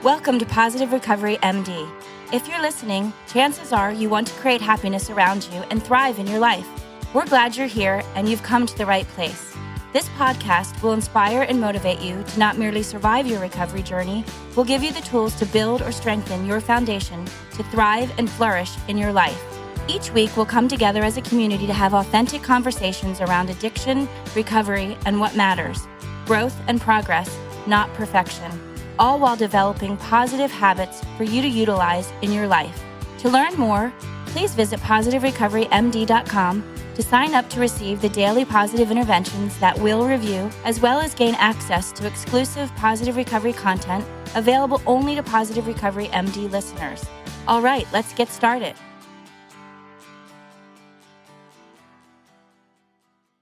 Welcome to Positive Recovery MD. If you're listening, chances are you want to create happiness around you and thrive in your life. We're glad you're here and you've come to the right place. This podcast will inspire and motivate you to not merely survive your recovery journey, we'll give you the tools to build or strengthen your foundation to thrive and flourish in your life. Each week, we'll come together as a community to have authentic conversations around addiction, recovery, and what matters. Growth and progress, not perfection. All while developing positive habits for you to utilize in your life. To learn more, please visit positiverecoverymd.com to sign up to receive the daily positive interventions that we'll review, as well as gain access to exclusive positive recovery content available only to Positive Recovery MD listeners. All right, let's get started.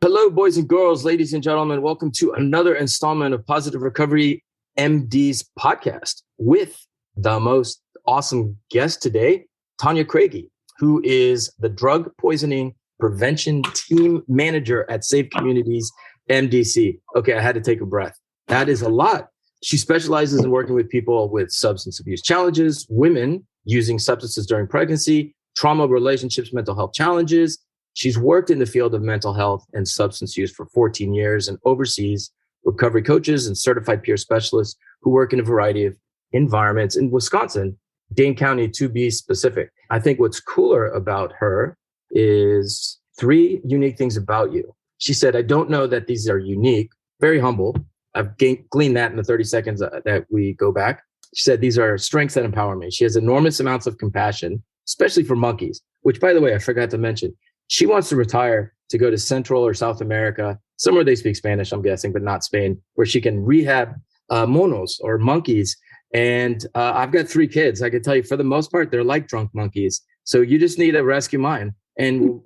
Hello, boys and girls, ladies and gentlemen. Welcome to another installment of Positive Recovery MD's podcast with the most awesome guest today, Tanya Kraege, who is the drug poisoning prevention team manager at Safe Communities MDC. Okay, I had to take a breath. That is a lot. She specializes in working with people with substance abuse challenges, women using substances during pregnancy, trauma, relationships, mental health challenges. She's worked in the field of mental health and substance use for 14 years and oversees recovery coaches and certified peer specialists who work in a variety of environments in Wisconsin, Dane County to be specific. I think what's cooler about her is 3 unique things about you. She said, I don't know that these are unique, very humble. I've gleaned that in the 30 seconds that we go back. She said, these are strengths that empower me. She has enormous amounts of compassion, especially for monkeys, which, by the way, I forgot to mention. She wants to retire to go to Central or South America, somewhere they speak Spanish, I'm guessing, but not Spain, where she can rehab monos or monkeys. And I've got 3 kids. I can tell you, for the most part, they're like drunk monkeys. So you just need to rescue mine, and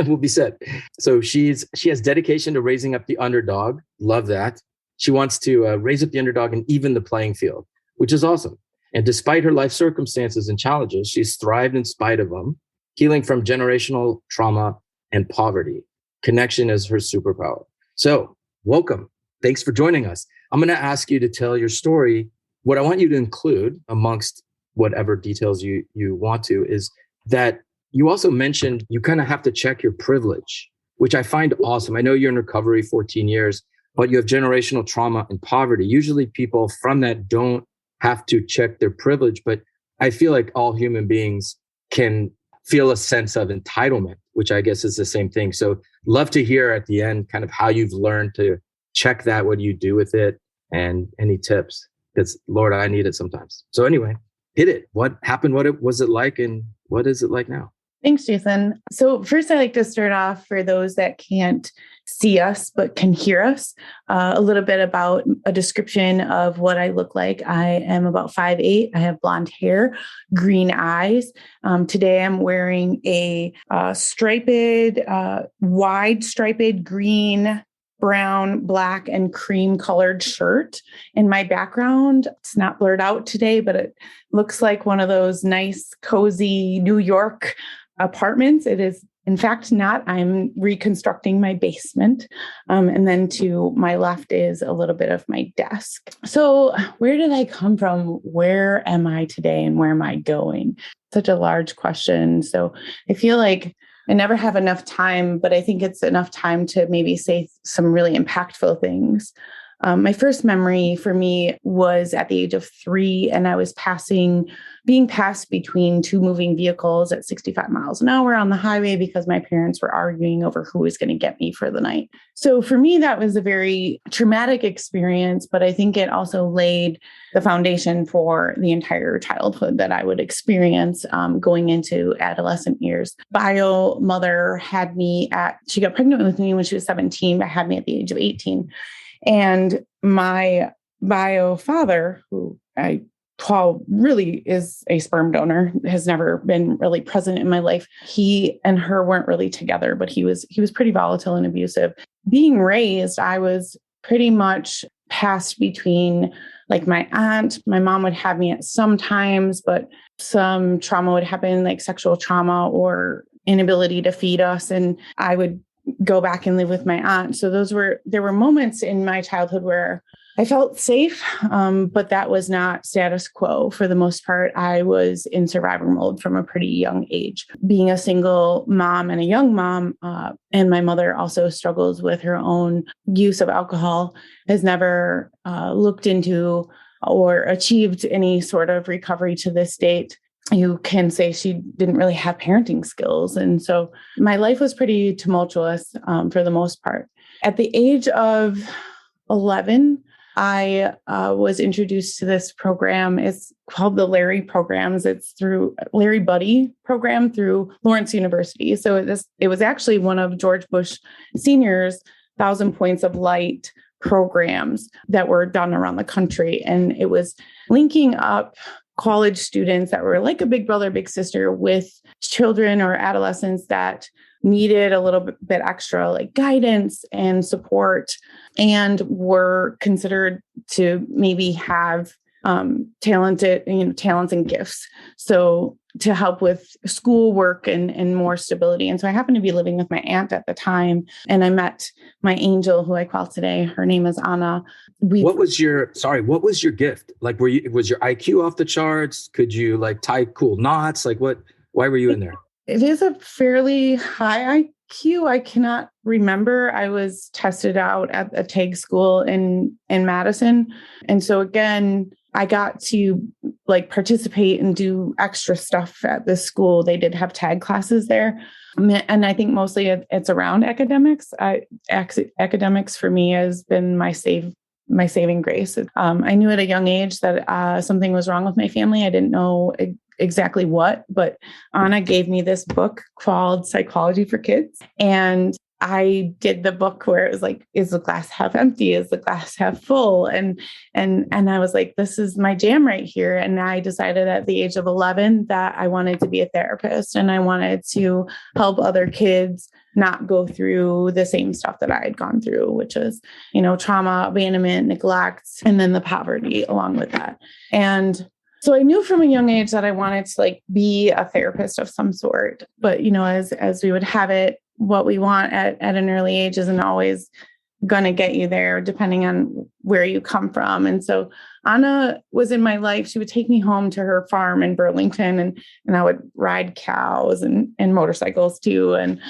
we'll be set. So she has dedication to raising up the underdog. Love that. She wants to raise up the underdog and even the playing field, which is awesome. And despite her life circumstances and challenges, she's thrived in spite of them, healing from generational trauma and poverty. Connection is her superpower. So welcome. Thanks for joining us. I'm going to ask you to tell your story. What I want you to include amongst whatever details you want to is that you also mentioned you kind of have to check your privilege, which I find awesome. I know you're in recovery 14 years, but you have generational trauma and poverty. Usually people from that don't have to check their privilege, but I feel like all human beings can feel a sense of entitlement, which I guess is the same thing. So love to hear at the end kind of how you've learned to check that, what do you do with it, and any tips, because Lord, I need it sometimes. So anyway, hit it. What happened? What was it like, and what is it like now? Thanks, Jason. So first, I like to start off, for those that can't see us but can hear us, a little bit about a description of what I look like. I am about 5'8". I have blonde hair, green eyes. Today, I'm wearing a wide striped green, brown, black, and cream colored shirt. In my background, it's not blurred out today, but it looks like one of those nice, cozy New York apartments. It is, in fact, not. I'm reconstructing my basement. And then to my left is a little bit of my desk. So where did I come from? Where am I today? And where am I going? Such a large question. So I feel like I never have enough time, but I think it's enough time to maybe say some really impactful things. My first memory for me was at the age of 3, and I was being passed between 2 moving vehicles at 65 miles an hour on the highway because my parents were arguing over who was going to get me for the night. So for me, that was a very traumatic experience, but I think it also laid the foundation for the entire childhood that I would experience going into adolescent years. Bio mother she got pregnant with me when she was 17, but had me at the age of 18. And my bio father, who really is a sperm donor, has never been really present in my life. He and her weren't really together, but he was pretty volatile and abusive. Being raised, I was pretty much passed between, like, my aunt. My mom would have me at some times, but some trauma would happen, like sexual trauma or inability to feed us. And I would go back and live with my aunt. So there were moments in my childhood where I felt safe, but that was not status quo. For the most part, I was in survivor mode from a pretty young age. Being a single mom and a young mom, and my mother also struggles with her own use of alcohol, has never looked into or achieved any sort of recovery to this date. You can say she didn't really have parenting skills. And so my life was pretty tumultuous for the most part. At the age of 11, I was introduced to this program. It's called the Larry programs. It's through Larry Buddy program through Lawrence University. So it was actually one of George Bush Sr.'s 1,000 Points of Light programs that were done around the country. And it was linking up college students that were like a big brother, big sister with children or adolescents that needed a little bit extra like guidance and support and were considered to maybe have talents and gifts. So to help with schoolwork and more stability. And so I happened to be living with my aunt at the time. And I met my angel, who I call today. Her name is Anna. What was your gift? Like, was your IQ off the charts? Could you like tie cool knots? Like why were you in there? It is a fairly high IQ. I cannot remember. I was tested out at a TAG school in Madison. And so again, I got to like participate and do extra stuff at this school. They did have tag classes there. And I think mostly it's around academics. Academics for me has been my saving grace. I knew at a young age that something was wrong with my family. I didn't know exactly what, but Anna gave me this book called Psychology for Kids. And I did the book where it was like, is the glass half empty? Is the glass half full? And I was like, this is my jam right here. And I decided at the age of 11 that I wanted to be a therapist and I wanted to help other kids not go through the same stuff that I had gone through, which is, trauma, abandonment, neglect, and then the poverty along with that. And so I knew from a young age that I wanted to like be a therapist of some sort, but as we would have it, what we want at an early age isn't always going to get you there depending on where you come from. And so Anna was in my life. She would take me home to her farm in Burlington and I would ride cows and motorcycles too. And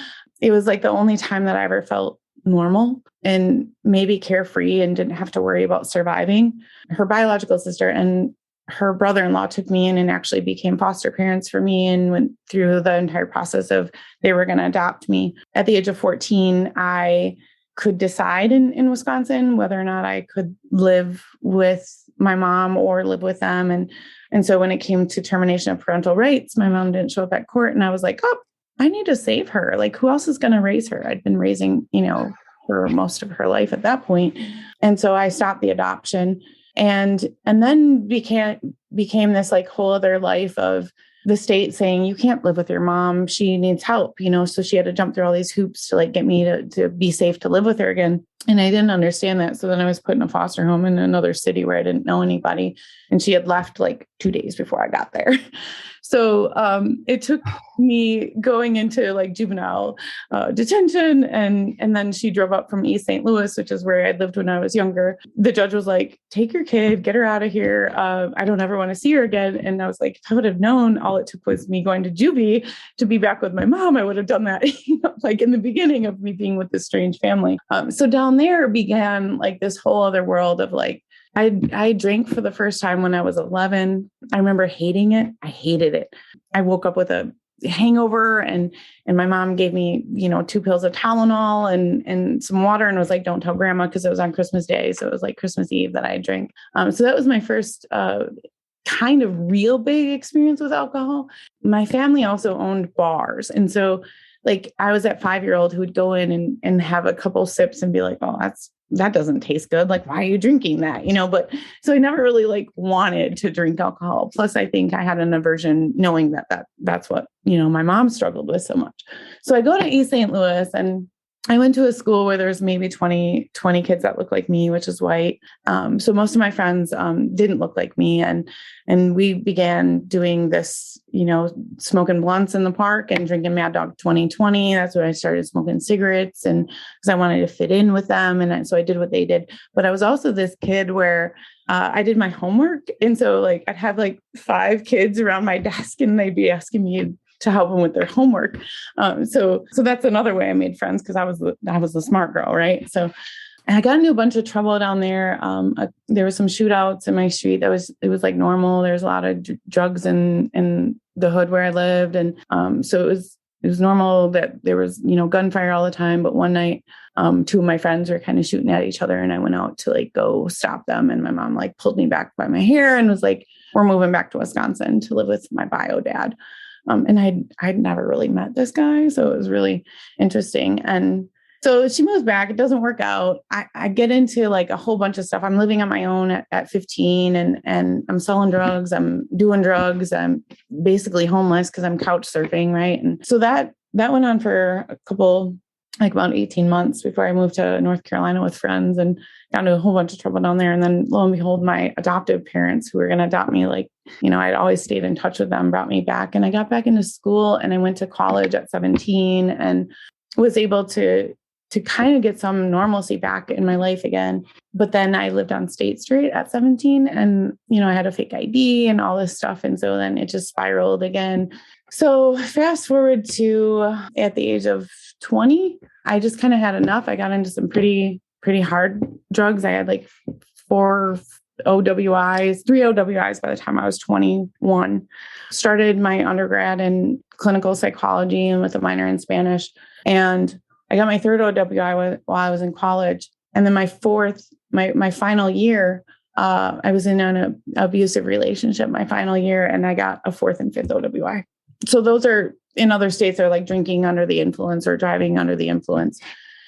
it was like the only time that I ever felt normal and maybe carefree and didn't have to worry about surviving. Her biological sister and her brother-in-law took me in and actually became foster parents for me and went through the entire process of they were going to adopt me. At the age of 14, I could decide in Wisconsin whether or not I could live with my mom or live with them. And so when it came to termination of parental rights, my mom didn't show up at court and I was like, oh, I need to save her. Like, who else is going to raise her? I'd been raising, for most of her life at that point. And so I stopped the adoption. And then became this like whole other life of the state saying, you can't live with your mom. She needs help, so she had to jump through all these hoops to like get me to be safe to live with her again. And I didn't understand that. So then I was put in a foster home in another city where I didn't know anybody. And she had left like 2 days before I got there. So it took me going into like juvenile detention. And then she drove up from East St. Louis, which is where I lived when I was younger. The judge was like, take your kid, get her out of here. I don't ever want to see her again. And I was like, if I would have known all it took was me going to juvie to be back with my mom, I would have done that, like in the beginning of me being with this strange family. So down there began like this whole other world of like, I drank for the first time when I was 11. I remember hating it. I hated it. I woke up with a hangover and my mom gave me, 2 pills of Tylenol and some water and was like, don't tell grandma, because it was on Christmas Day. So it was like Christmas Eve that I drank. So that was my first kind of real big experience with alcohol. My family also owned bars. And so like I was that 5-year-old who would go in and have a couple sips and be like, oh, that doesn't taste good. Like, why are you drinking that? But so I never really like wanted to drink alcohol. Plus I think I had an aversion knowing that's what, my mom struggled with so much. So I go to East St. Louis and I went to a school where there was maybe 20 kids that looked like me, which is white. So most of my friends didn't look like me. And we began doing this, smoking blunts in the park and drinking Mad Dog 2020. That's when I started smoking cigarettes, and because I wanted to fit in with them. And so I did what they did. But I was also this kid where I did my homework. And so I'd have 5 kids around my desk and they'd be asking me to help them with their homework. So that's another way I made friends, because I was the smart girl, right? So I got into a bunch of trouble down there. There were some shootouts in my street. It was normal. There's a lot of drugs in the hood where I lived, and so it was normal that there was gunfire all the time. But one night, 2 of my friends were kind of shooting at each other, and I went out to go stop them. And my mom pulled me back by my hair and was like, "We're moving back to Wisconsin to live with my bio dad." And I'd never really met this guy. So it was really interesting. And so she moves back. It doesn't work out. I get into a whole bunch of stuff. I'm living on my own at 15 and I'm selling drugs. I'm doing drugs. I'm basically homeless because I'm couch surfing. Right. And so that went on for a couple, about 18 months before I moved to North Carolina with friends and got into a whole bunch of trouble down there. And then lo and behold, my adoptive parents who were going to adopt me, I'd always stayed in touch with them, brought me back. And I got back into school and I went to college at 17 and was able to kind of get some normalcy back in my life again. But then I lived on State Street at 17 and, I had a fake ID and all this stuff. And so then it just spiraled again. So fast forward to at the age of 20, I just kind of had enough. I got into some pretty hard drugs. I had 4 OWIs, 3 OWIs by the time I was 21. Started my undergrad in clinical psychology and with a minor in Spanish. And I got my 3rd OWI while I was in college. And then my final year, I was in an abusive relationship my final year, and I got a 4th and 5th OWI. So those are, in other states, are drinking under the influence or driving under the influence.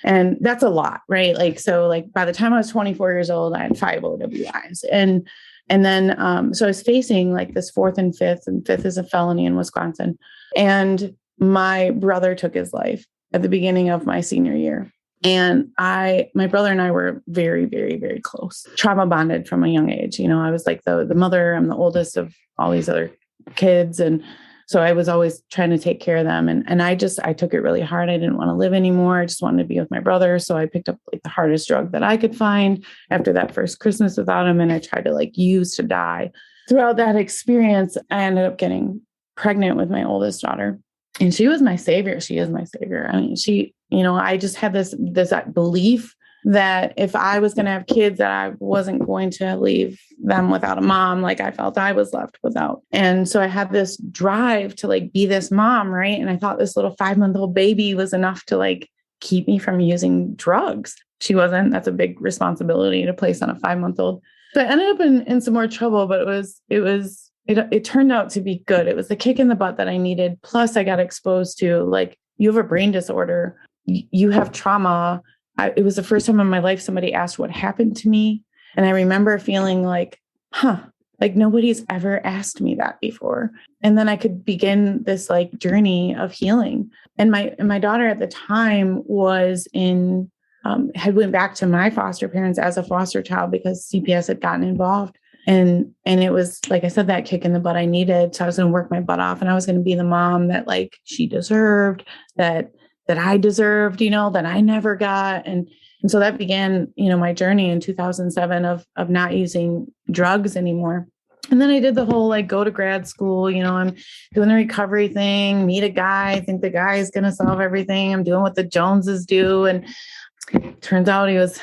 And that's a lot, right? By the time I was 24 years old, I had 5 OWIs. And then, so I was facing this 4th and 5th is a felony in Wisconsin. And my brother took his life at the beginning of my senior year. And my brother and I were very, very, very close, trauma bonded from a young age. I was the mother, I'm the oldest of all these other kids. And so I was always trying to take care of them. And I took it really hard. I didn't want to live anymore. I just wanted to be with my brother. So I picked up the hardest drug that I could find after that first Christmas without him. And I tried to use to die. Throughout that experience, I ended up getting pregnant with my oldest daughter. And she was my savior. She is my savior. I mean, I just had this belief that if I was going to have kids, that I wasn't going to leave them without a mom, like I felt I was left without. And so I had this drive to be this mom, right? And I thought this little 5-month-old baby was enough to keep me from using drugs. She wasn't. That's a big responsibility to place on a 5-month-old. So I ended up in some more trouble, but it turned out to be good. It was the kick in the butt that I needed. Plus I got exposed to you have a brain disorder, you have trauma. It was the first time in my life somebody asked what happened to me. And I remember feeling nobody's ever asked me that before. And then I could begin this journey of healing. And my daughter at the time was had went back to my foster parents as a foster child because CPS had gotten involved. And it was, like I said, that kick in the butt I needed. So I was going to work my butt off and I was going to be the mom that she deserved, that I deserved, that I never got. And so that began, my journey in 2007 of not using drugs anymore. And then I did the whole go to grad school, I'm doing the recovery thing, meet a guy, I think the guy is going to solve everything. I'm doing what the Joneses do. And turns out he was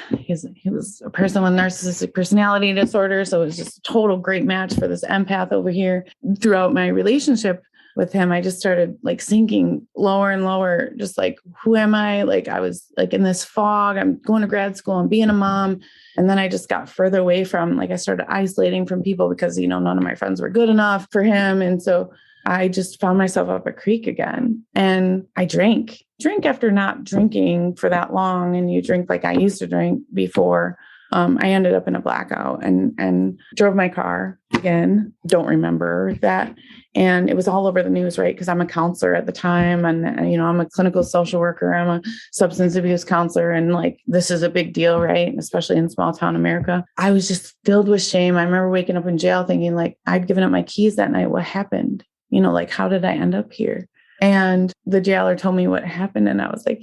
a person with narcissistic personality disorder. So it was just a total great match for this empath over here. Throughout my relationship with him, I just started sinking lower and lower, just who am I? I was in this fog. I'm going to grad school and being a mom. And then I just got further away from, I started isolating from people because, none of my friends were good enough for him. And so I just found myself up a creek again, and I drink after not drinking for that long. And you drink like I used to drink before. I ended up in a blackout and drove my car again. Don't remember that. And it was all over the news, right? Because I'm a counselor at the time, and I'm a clinical social worker. I'm a substance abuse counselor, and like this is a big deal, right? Especially in small town America. I was just filled with shame. I remember waking up in jail thinking like I'd given up my keys that night. What happened? Like how did I end up here? And the jailer told me what happened, and I was like,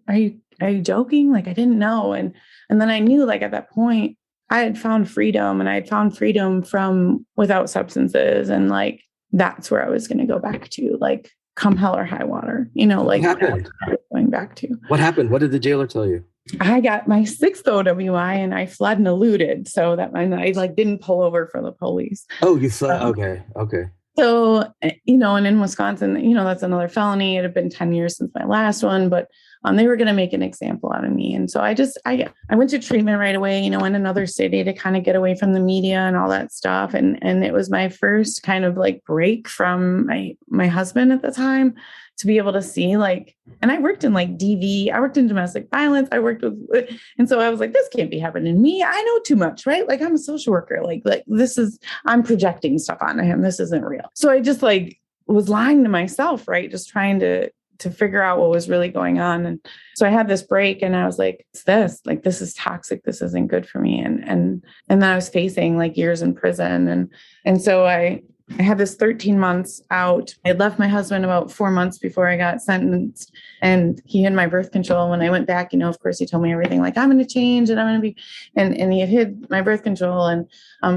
are you joking? Like I didn't know. And then I knew like at that point I had found freedom, and I had found freedom from without substances, and like that's where I was going to go back to, like come hell or high water, like what happened? Going back to. What happened? What did the jailer tell you? I got my 6th OWI and I fled and eluded. So that meant I like didn't pull over for the police. Oh, you fled. Okay. So, and in Wisconsin, that's another felony. It had been 10 years since my last one, but they were going to make an example out of me. And so I went to treatment right away, in another city to kind of get away from the media and all that stuff. And it was my first kind of like break from my husband at the time to be able to see like, and I worked in like DV, I worked in domestic violence, and so I was like, this can't be happening to me. I know too much, right? Like I'm a social worker, like I'm projecting stuff onto him. This isn't real. So I just like was lying to myself, right? Just trying to figure out what was really going on. And so I had this break and I was like, this is toxic. This isn't good for me. And then I was facing like years in prison. And so I had this 13 months out. I had left my husband about 4 months before I got sentenced, and he had my birth control. When I went back, of course, he told me everything like, I'm going to change and I'm going to be, and he had hid my birth control. And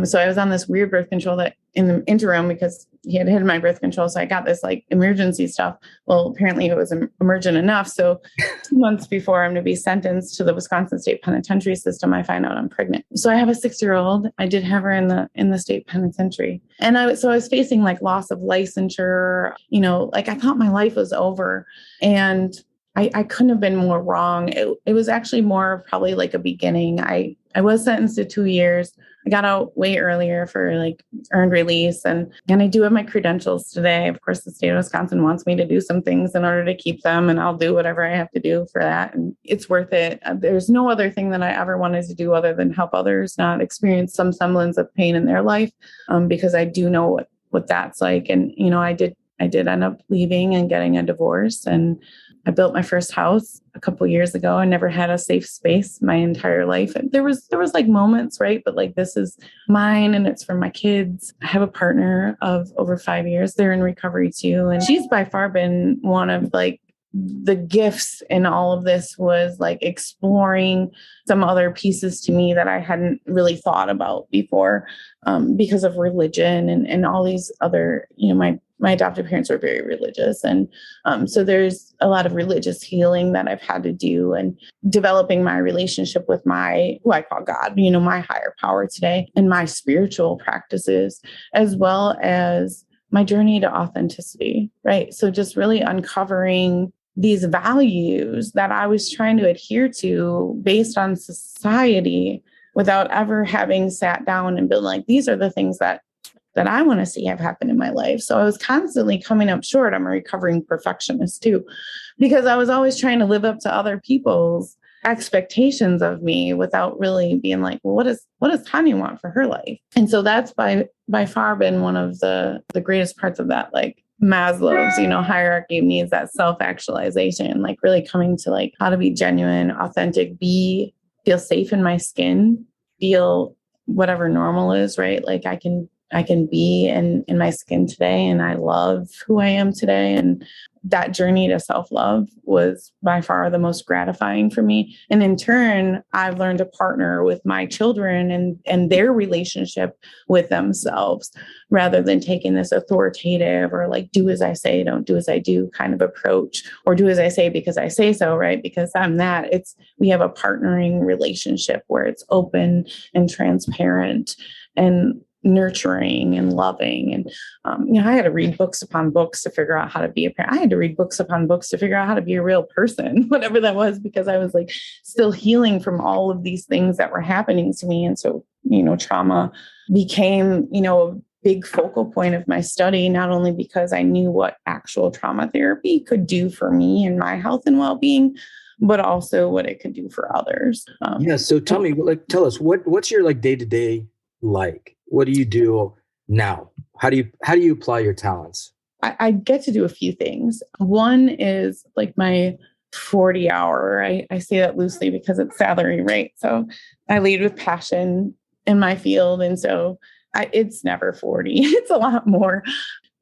so I was on this weird birth control that in the interim, because he had hidden my birth control. So I got this like emergency stuff. Well, apparently it was emergent enough. So 2 months before I'm to be sentenced to the Wisconsin State Penitentiary system, I find out I'm pregnant. So I have a 6-year-old. I did have her in the state penitentiary. And I was facing like loss of licensure, like I thought my life was over, and I couldn't have been more wrong. It was actually more of probably like a beginning. I was sentenced to 2 years. I got out way earlier for like earned release, and I do have my credentials today. Of course, the state of Wisconsin wants me to do some things in order to keep them, and I'll do whatever I have to do for that. And it's worth it. There's no other thing that I ever wanted to do other than help others not experience some semblance of pain in their life, because I do know what that's like. And, I did end up leaving and getting a divorce, and I built my first house a couple of years ago. I never had a safe space my entire life. And there was like moments, right? But like, this is mine and it's for my kids. I have a partner of over 5 years. They're in recovery too. And she's by far been one of like the gifts in all of this, was like exploring some other pieces to me that I hadn't really thought about before, because of religion and all these other, my adoptive parents were very religious. And so there's a lot of religious healing that I've had to do, and developing my relationship with who I call God, my higher power today, and my spiritual practices, as well as my journey to authenticity, right? So just really uncovering these values that I was trying to adhere to based on society without ever having sat down and been like, these are the things that I want to see have happened in my life. So I was constantly coming up short. I'm a recovering perfectionist too, because I was always trying to live up to other people's expectations of me without really being like, well, what does Tanya want for her life? And so that's by far been one of the greatest parts of that, like Maslow's, hierarchy of needs, that self-actualization, like really coming to like how to be genuine, authentic, feel safe in my skin, feel whatever normal is, right? Like I can be in my skin today, and I love who I am today. And that journey to self-love was by far the most gratifying for me. And in turn, I've learned to partner with my children and their relationship with themselves, rather than taking this authoritative or like, do as I say, don't do as I do kind of approach, or do as I say because I say so, right? Because I'm that. We have a partnering relationship where it's open and transparent and nurturing and loving. And, I had to read books upon books to figure out how to be a parent. I had to read books upon books to figure out how to be a real person, whatever that was, because I was like still healing from all of these things that were happening to me. And so, trauma became, a big focal point of my study, not only because I knew what actual trauma therapy could do for me and my health and well-being, but also what it could do for others. Yeah. So tell us what's your like day-to-day like? What do you do now? How do you apply your talents? I get to do a few things. One is like my 40-hour. I say that loosely because it's salary, right? So I lead with passion in my field. And so it's never 40. It's a lot more.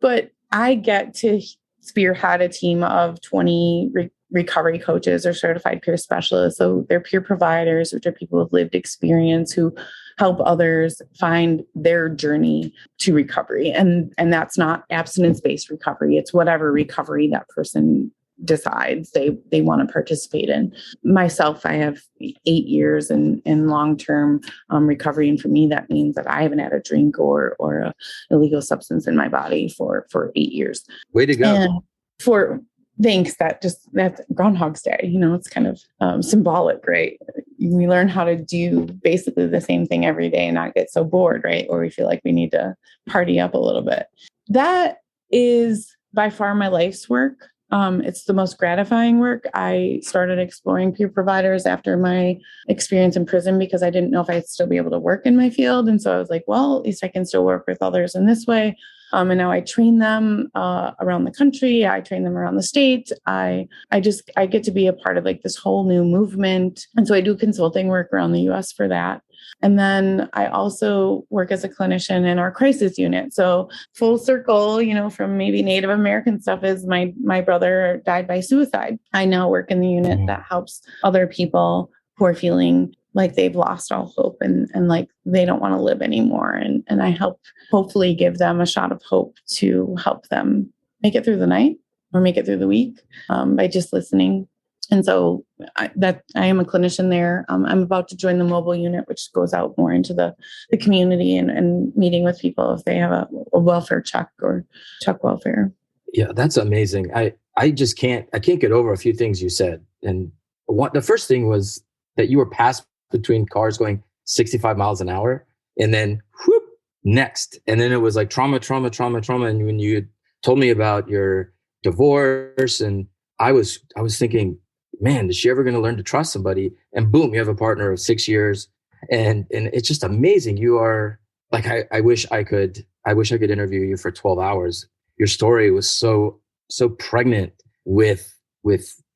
But I get to spearhead a team of 20 recovery coaches or certified peer specialists. So they're peer providers, which are people with lived experience who help others find their journey to recovery. And that's not abstinence-based recovery. It's whatever recovery that person decides they want to participate in. Myself, I have 8 years in long-term recovery. And for me, that means that I haven't had a drink or a illegal substance in my body for 8 years. Way to go. And thanks. That's Groundhog's Day. It's kind of symbolic, right? We learn how to do basically the same thing every day and not get so bored, right? Or we feel like we need to party up a little bit. That is by far my life's work. It's the most gratifying work. I started exploring peer providers after my experience in prison because I didn't know if I'd still be able to work in my field. And so I was like, well, at least I can still work with others in this way. And now I train them around the country. I train them around the state. I get to be a part of like this whole new movement. And so I do consulting work around the US for that. And then I also work as a clinician in our crisis unit. So full circle, from maybe Native American stuff is my brother died by suicide. I now work in the unit that helps other people who are feeling like they've lost all hope and like they don't want to live anymore. And I help hopefully give them a shot of hope to help them make it through the night or make it through the week by just listening. And so I am a clinician there. I'm about to join the mobile unit, which goes out more into the community and meeting with people if they have a welfare check or check welfare. Yeah, that's amazing. I can't get over a few things you said. And the first thing was that you were passed between cars going 65 miles an hour and then whoop, next. And then it was like trauma. And when you told me about your divorce, and I was thinking, man, is she ever going to learn to trust somebody? And boom, you have a partner of 6 years. And it's just amazing. You are like, I wish I could interview you for 12 hours. Your story was so pregnant with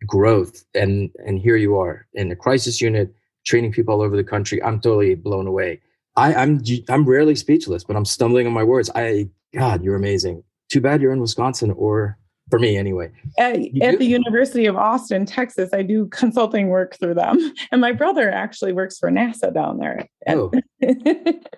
growth. And here you are in the crisis unit, training people all over the country. I'm totally blown away. I'm rarely speechless, but I'm stumbling on my words. God, you're amazing. Too bad you're in Wisconsin, or for me anyway. At the University of Austin, Texas, I do consulting work through them. And my brother actually works for NASA down there. Oh.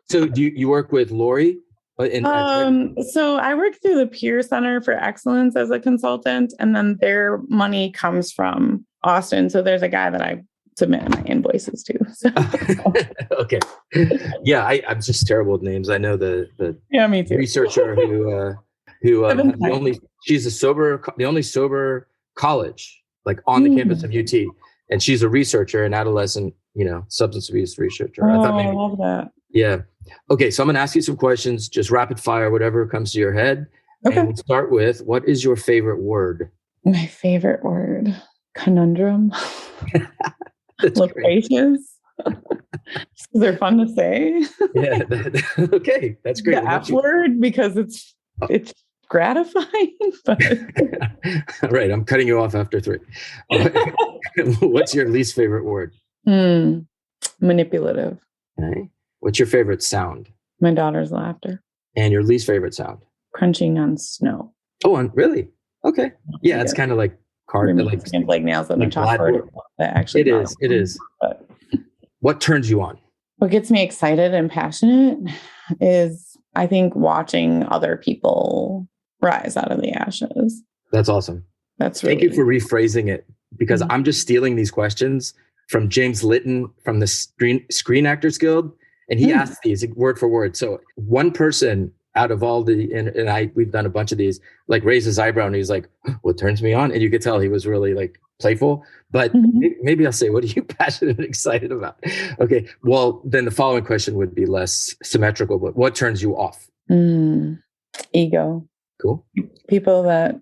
So do you work with Lori? So I work through the Peer Center for Excellence as a consultant, and then their money comes from Austin. So there's a guy that I submit my invoices to. So. Okay. Yeah, I'm just terrible with names. I know the me too. Researcher who she's the only sober college like on the campus of UT, and she's a researcher, an adolescent, substance abuse researcher. I love that. Yeah. Okay, so I'm going to ask you some questions, just rapid fire, whatever comes to your head. Okay. And we'll start with, what is your favorite word? My favorite word, conundrum. Loquacious. They're fun to say. Yeah. Okay, that's great. The F word, because it's gratifying. But... All right, I'm cutting you off after 3. What's your least favorite word? Manipulative. Okay. What's your favorite sound? My daughter's laughter. And your least favorite sound? Crunching on snow. Oh, really? Okay. Yeah, it's kind of like like nails on the chalkboard. It is. But what turns you on? What gets me excited and passionate is, I think, watching other people rise out of the ashes. That's awesome. That's really... Thank you for rephrasing it, because I'm just stealing these questions from James Litton from the Screen Actors Guild. And he asked these word for word. So one person out of all we've done a bunch of these, like raised his eyebrow and he's like, what turns me on? And you could tell he was really like playful, but maybe I'll say, what are you passionate and excited about? Okay. Well, then the following question would be less symmetrical, but what turns you off? Ego. Cool. People that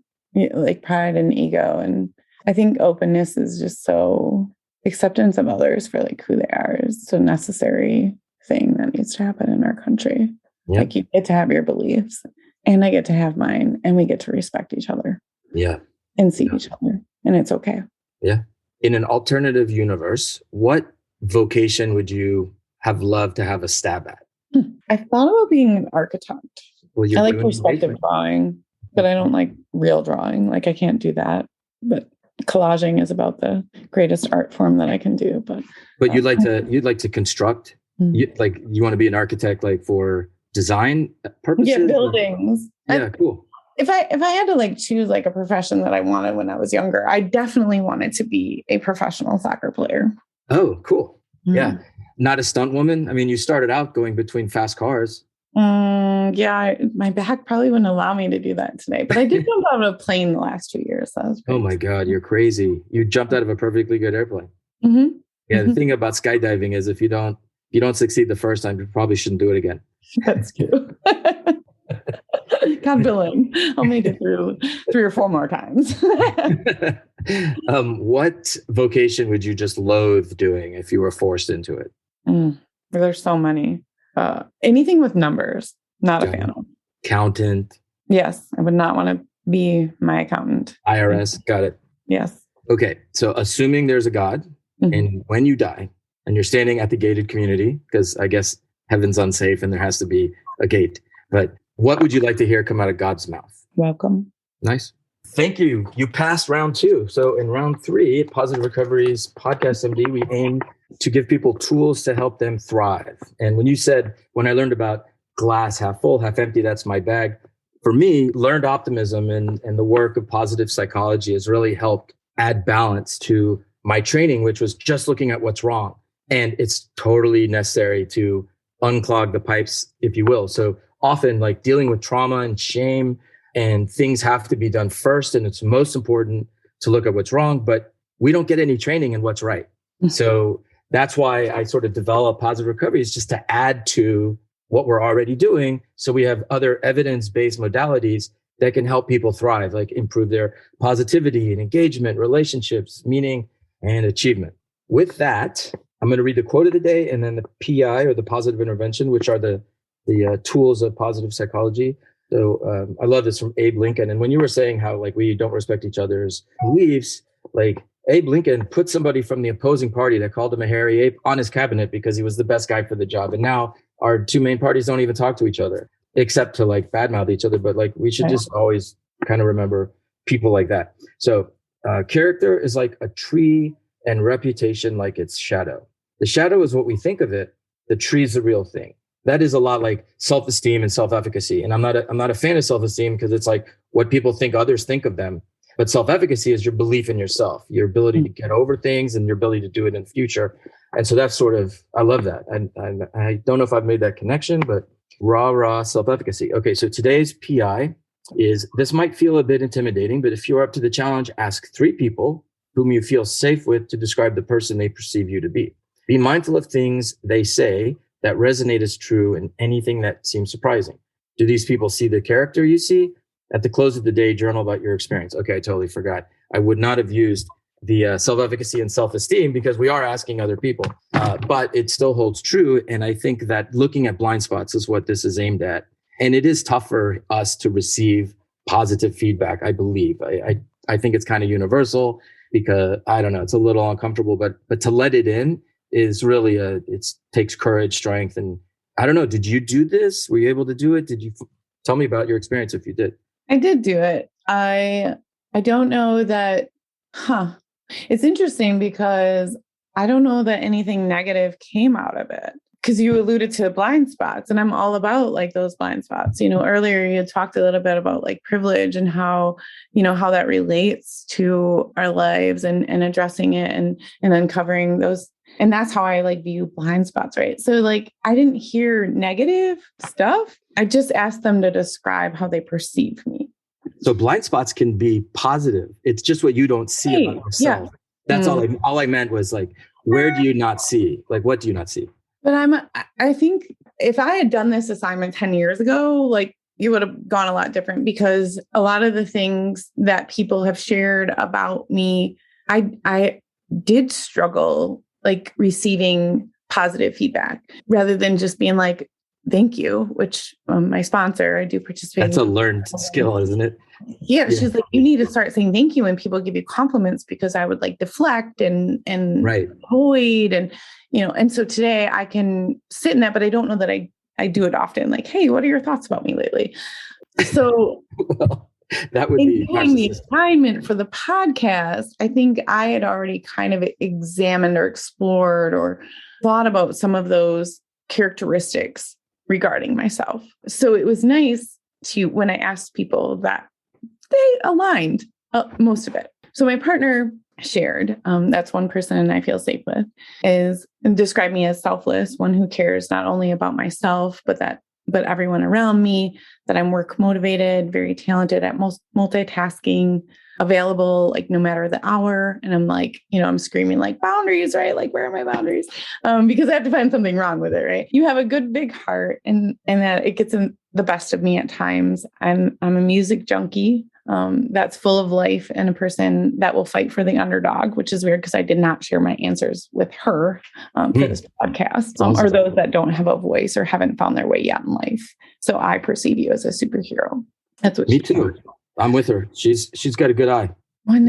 like pride and ego and I think openness is just so acceptance of others for like who they are is so necessary thing that needs to happen in our country. Yeah. Like you get to have your beliefs and I get to have mine and we get to respect each other. Yeah. And see each other. And it's okay. Yeah. In an alternative universe, what vocation would you have loved to have a stab at? I thought about being an architect. Well, I like perspective drawing, but I don't like real drawing. Like I can't do that. But collaging is about the greatest art form that I can do. But you'd like to construct. Mm-hmm. You want to be an architect, like for design purposes. Yeah, buildings. Yeah, cool. If I had to like choose like a profession that I wanted when I was younger, I definitely wanted to be a professional soccer player. Oh, cool. Mm-hmm. Yeah. Not a stunt woman. I mean, you started out going between fast cars. Yeah, my back probably wouldn't allow me to do that today, but I did jump out of a plane the last 2 years. That was Oh my God, you're crazy. You jumped out of a perfectly good airplane. Mm-hmm. Yeah. Mm-hmm. The thing about skydiving is if you don't succeed the first time, you probably shouldn't do it again. That's true. God willing, I'll make it through 3 or 4 more times. What vocation would you just loathe doing if you were forced into it? There's so many. Anything with numbers, not a fan of. Accountant. Yes, I would not want to be my accountant. IRS, got it. Yes. Okay, so assuming there's a God, and when you die, and you're standing at the gated community, because I guess heaven's unsafe and there has to be a gate, but what would you like to hear come out of God's mouth? Welcome. Nice. Thank you. You passed round 2. So in round 3, at Positive Recovery's Podcast MD, we aim to give people tools to help them thrive. And when I learned about glass half full, half empty, that's my bag. For me, learned optimism and the work of positive psychology has really helped add balance to my training, which was just looking at what's wrong. And it's totally necessary to unclog the pipes, if you will. So often like dealing with trauma and shame and things have to be done first. And it's most important to look at what's wrong, but we don't get any training in what's right. So that's why I sort of develop positive recovery, is just to add to what we're already doing. So we have other evidence-based modalities that can help people thrive, like improve their positivity and engagement, relationships, meaning, and achievement. With that, I'm going to read the quote of the day and then the PI, or the positive intervention, which are the tools of positive psychology. So I love this from Abe Lincoln. And when you were saying how like we don't respect each other's beliefs, like Abe Lincoln put somebody from the opposing party that called him a hairy ape on his cabinet because he was the best guy for the job. And now our 2 main parties don't even talk to each other except to like badmouth each other. But like we should just always kind of remember people like that. So character is like a tree and reputation like its shadow. The shadow is what we think of it. The tree is the real thing. That is a lot like self-esteem and self-efficacy. And I'm not a fan of self-esteem because it's like what people think others think of them. But self-efficacy is your belief in yourself, your ability to get over things and your ability to do it in the future. And so that's sort of, I love that. And I don't know if I've made that connection, but raw self-efficacy. Okay, so today's PI is, this might feel a bit intimidating, but if you're up to the challenge, ask 3 people whom you feel safe with to describe the person they perceive you to be. Be mindful of things they say that resonate as true and anything that seems surprising. Do these people see the character you see? At the close of the day, journal about your experience. Okay, I totally forgot. I would not have used the self-efficacy and self-esteem because we are asking other people, but it still holds true. And I think that looking at blind spots is what this is aimed at. And it is tough for us to receive positive feedback, I believe. I think it's kind of universal because, I don't know, it's a little uncomfortable, but to let it in is really it takes courage, strength. And I don't know, did you do this? Were you able to do it? Did you tell me about your experience if you did? I did do it. I don't know that, it's interesting because I don't know that anything negative came out of it. Because you alluded to blind spots, and I'm all about like those blind spots. You know, earlier you talked a little bit about like privilege and how, how that relates to our lives and addressing it and uncovering those. And that's how I like view blind spots, right? So like I didn't hear negative stuff. I just asked them to describe how they perceive me. So blind spots can be positive. It's just what you don't see about yourself. Yeah. That's all I meant was like, where do you not see? Like, what do you not see? But I think if I had done this assignment 10 years ago, like it would have gone a lot different, because a lot of the things that people have shared about me, I did struggle like receiving positive feedback rather than just being like, thank you, which my sponsor, I do participate. That's a learned skill, isn't it? Yeah. She's like, you need to start saying thank you when people give you compliments, because I would like deflect and right. avoid. And, and so today I can sit in that, but I don't know that I do it often. Like, hey, what are your thoughts about me lately? So well, that would be doing the assignment for the podcast. I think I had already kind of examined or explored or thought about some of those characteristics regarding myself. So it was nice when I asked people that they aligned most of it. So my partner shared, that's one person I feel safe with, is describe me as selfless, one who cares not only about myself, but everyone around me, that I'm work motivated, very talented at multitasking, available, like no matter the hour. And I'm like, I'm screaming like boundaries, right? Like, where are my boundaries? Because I have to find something wrong with it, right? You have a good big heart, and that it gets in the best of me at times. I'm a music junkie. That's full of life, and a person that will fight for the underdog, which is weird because I did not share my answers with her for this podcast, or those that don't have a voice or haven't found their way yet in life. So I perceive you as a superhero. That's what me too. I'm with her. She's got a good eye. Well,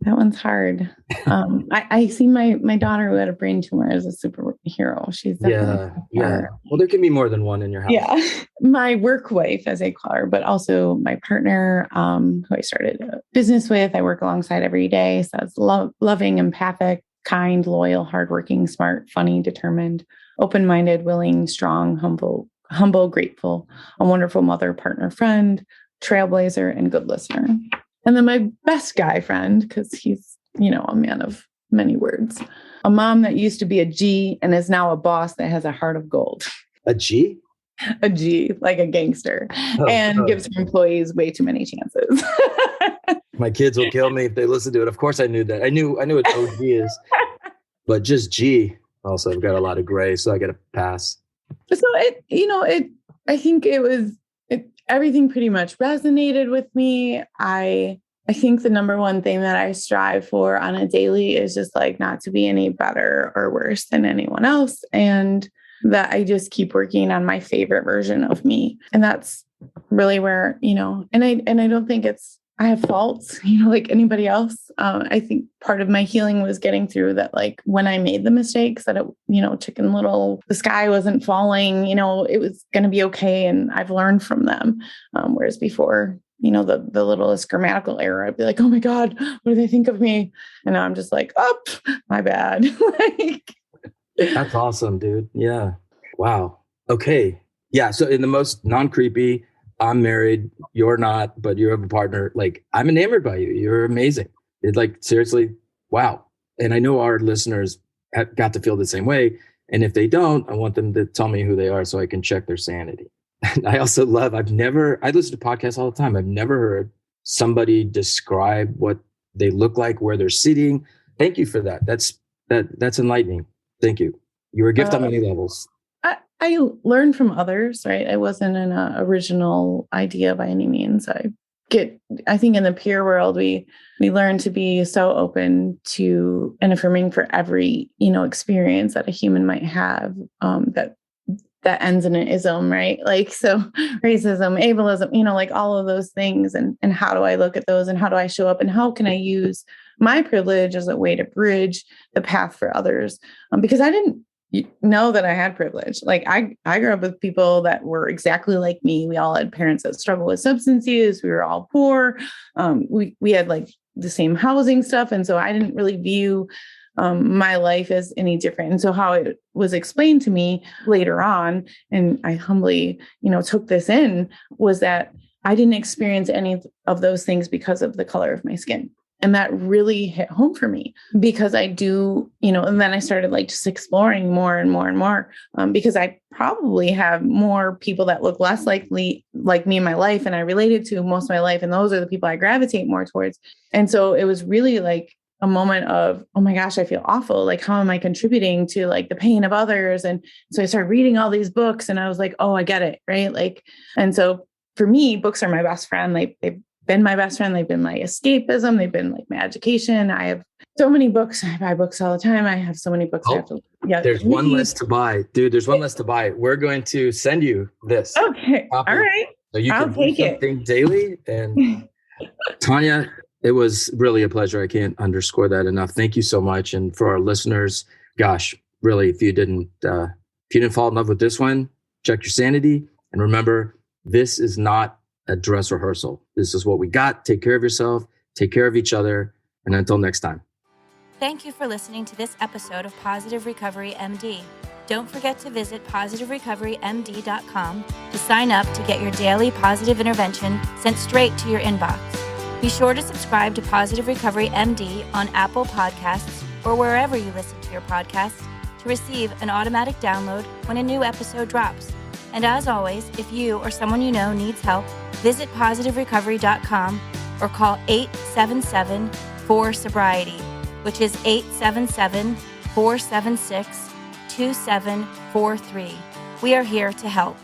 that one's hard. I see my daughter who had a brain tumor as a superhero. She's yeah. Well, there can be more than one in your house. Yeah, my work wife, as I call her, but also my partner, who I started a business with. I work alongside every day. So it's loving, empathic, kind, loyal, hardworking, smart, funny, determined, open-minded, willing, strong, humble, grateful, a wonderful mother, partner, friend, trailblazer, and good listener. And then my best guy friend, because he's, a man of many words, a mom that used to be a G and is now a boss that has a heart of gold. A G? A G, like a gangster, gives her employees way too many chances. My kids will kill me if they listen to it. Of course I knew that. I knew what OG is, but just G. Also, I've got a lot of gray, so I get a pass. So I think everything pretty much resonated with me. I think the number one thing that I strive for on a daily is just like not to be any better or worse than anyone else. And that I just keep working on my favorite version of me. And that's really where, and I don't think I have faults, like anybody else. I think part of my healing was getting through that, like when I made the mistakes that Chicken Little, the sky wasn't falling, it was going to be okay. And I've learned from them. Whereas before, the littlest grammatical error, I'd be like, oh my God, what do they think of me? And now I'm just like, oh, my bad. That's awesome, dude. Yeah. Wow. Okay. Yeah. So in the most non-creepy, I'm married, you're not, but you have a partner. Like, I'm enamored by you. You're amazing. It's like, seriously, wow. And I know our listeners have got to feel the same way. And if they don't, I want them to tell me who they are so I can check their sanity. And I also love, I listen to podcasts all the time. I've never heard somebody describe what they look like, where they're sitting. Thank you for that. That's enlightening. Thank you. You're a gift on many levels. I learned from others, right? I wasn't an original idea by any means. I think in the peer world, we learn to be so open to and affirming for every, experience that a human might have, that ends in an ism, right? Like, so racism, ableism, like all of those things. And how do I look at those and how do I show up and how can I use my privilege as a way to bridge the path for others? Because I didn't know that I had privilege. Like I grew up with people that were exactly like me. We all had parents that struggled with substance use. We were all poor. We had like the same housing stuff. And so I didn't really view my life as any different. And so how it was explained to me later on, and I humbly, took this in, was that I didn't experience any of those things because of the color of my skin. And that really hit home for me because I do, and then I started like just exploring more and more and more because I probably have more people that look less likely like me in my life and I related to most of my life. And those are the people I gravitate more towards. And so it was really like a moment of, oh my gosh, I feel awful. Like, how am I contributing to like the pain of others? And so I started reading all these books and I was like, oh, I get it. Right. Like, and so for me, books are my best friend. They've been my best friend. They've been my escapism. They've been like my education. I have so many books. I buy books all the time. I have so many books. I have to, there's one less to buy, dude. There's one less to buy. We're going to send you this. Okay. Copy. All right. So you I'll can take read something daily. And Tanya, it was really a pleasure. I can't underscore that enough. Thank you so much. And for our listeners, gosh, really, if you didn't fall in love with this one, check your sanity. And remember, this is not a dress rehearsal. This is what we got. Take care of yourself. Take care of each other. And until next time. Thank you for listening to this episode of Positive Recovery MD. Don't forget to visit positiverecoverymd.com to sign up to get your daily positive intervention sent straight to your inbox. Be sure to subscribe to Positive Recovery MD on Apple Podcasts or wherever you listen to your podcasts to receive an automatic download when a new episode drops. And as always, if you or someone you know needs help, visit positiverecovery.com or call 877-4-SOBRIETY, which is 877-476-2743. We are here to help.